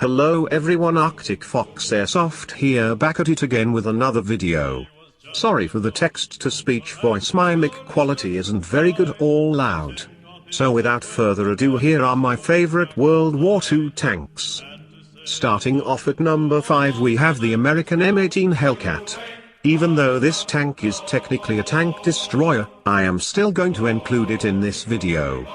Hello everyone, Arctic Fox Airsoft here, back at it again with another video. Sorry for the text-to-speech voice, my mic quality isn't very good all loud. So without further ado, here are my favorite World War II tanks. Starting off at number 5 we have the American M18 Hellcat. Even though this tank is technically a tank destroyer, I am still going to include it in this video.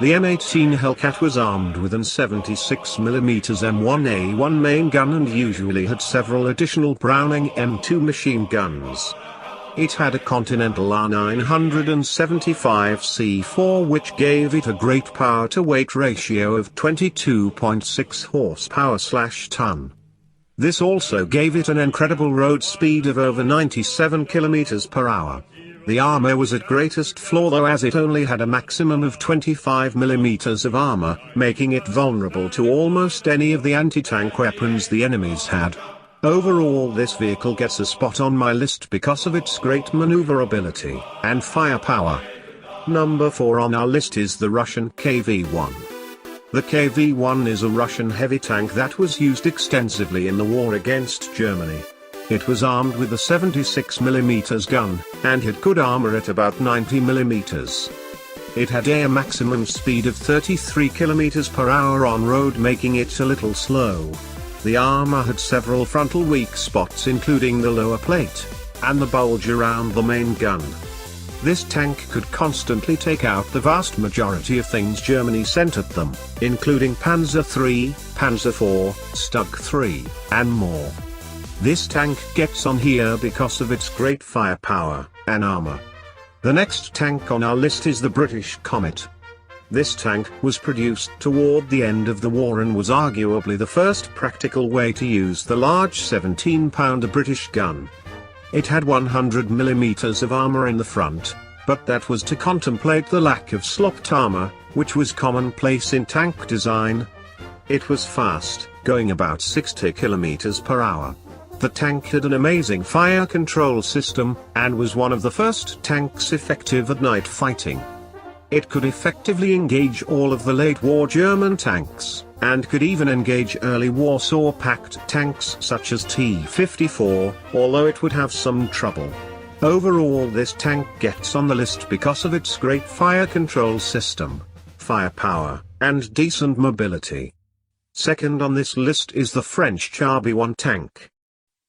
The M18 Hellcat was armed with an 76mm M1A1 main gun and usually had several additional Browning M2 machine guns. It had a Continental R975C4 which gave it a great power-to-weight ratio of 22.6 horsepower/ton. This also gave it an incredible road speed of over 97 km/h. The armor was at greatest flaw though, as it only had a maximum of 25mm of armor, making it vulnerable to almost any of the anti-tank weapons the enemies had. Overall, this vehicle gets a spot on my list because of its great maneuverability and firepower. Number 4 on our list is the Russian KV-1. The KV-1 is a Russian heavy tank that was used extensively in the war against Germany. It was armed with a 76mm gun, and had good armor at about 90mm. It had a maximum speed of 33 km/h on road, making it a little slow. The armor had several frontal weak spots, including the lower plate, and the bulge around the main gun. This tank could constantly take out the vast majority of things Germany sent at them, including Panzer III, Panzer IV, Stug 3, and more. This tank gets on here because of its great firepower and armor. The next tank on our list is the British Comet. This tank was produced toward the end of the war and was arguably the first practical way to use the large 17-pounder British gun. It had 100mm of armor in the front, but that was to contemplate the lack of slopped armor, which was commonplace in tank design. It was fast, going about 60 km/h. The tank had an amazing fire control system, and was one of the first tanks effective at night fighting. It could effectively engage all of the late war German tanks, and could even engage early Warsaw-packed tanks such as T-54, although it would have some trouble. Overall, this tank gets on the list because of its great fire control system, firepower, and decent mobility. Second on this list is the French Char-B1 tank.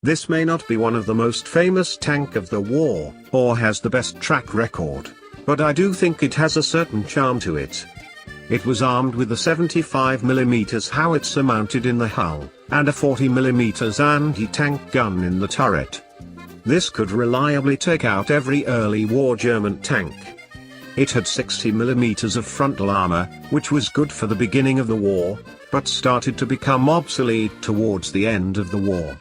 This may not be one of the most famous tank of the war, or has the best track record, but I do think it has a certain charm to it. It was armed with a 75mm howitzer mounted in the hull, and a 40mm anti-tank gun in the turret. This could reliably take out every early war German tank. It had 60mm of frontal armor, which was good for the beginning of the war, but started to become obsolete towards the end of the war.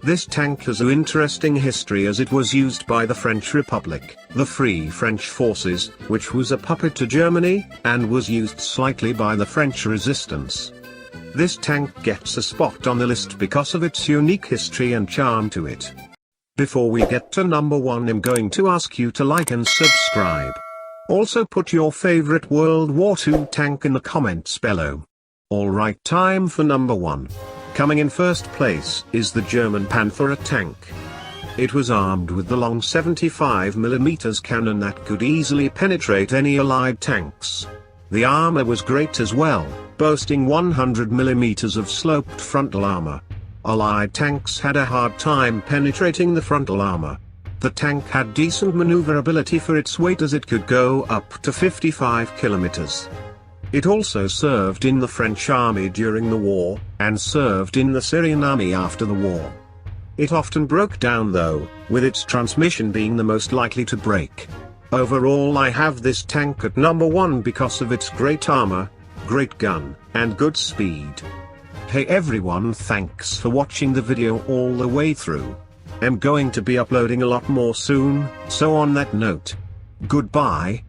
This tank has an interesting history as it was used by the French Republic, the Free French Forces, which was a puppet to Germany, and was used slightly by the French resistance. This tank gets a spot on the list because of its unique history and charm to it. Before we get to number 1, I'm going to ask you to like and subscribe. Also put your favorite World War II tank in the comments below. Alright, time for number 1. Coming in first place is the German Panthera tank. It was armed with the long 75mm cannon that could easily penetrate any Allied tanks. The armor was great as well, boasting 100mm of sloped frontal armor. Allied tanks had a hard time penetrating the frontal armor. The tank had decent maneuverability for its weight, as it could go up to 55 km. It also served in the French army during the war, and served in the Syrian army after the war. It often broke down though, with its transmission being the most likely to break. Overall, I have this tank at number 1 because of its great armor, great gun, and good speed. Hey everyone, thanks for watching the video all the way through. I'm going to be uploading a lot more soon, so on that note, goodbye.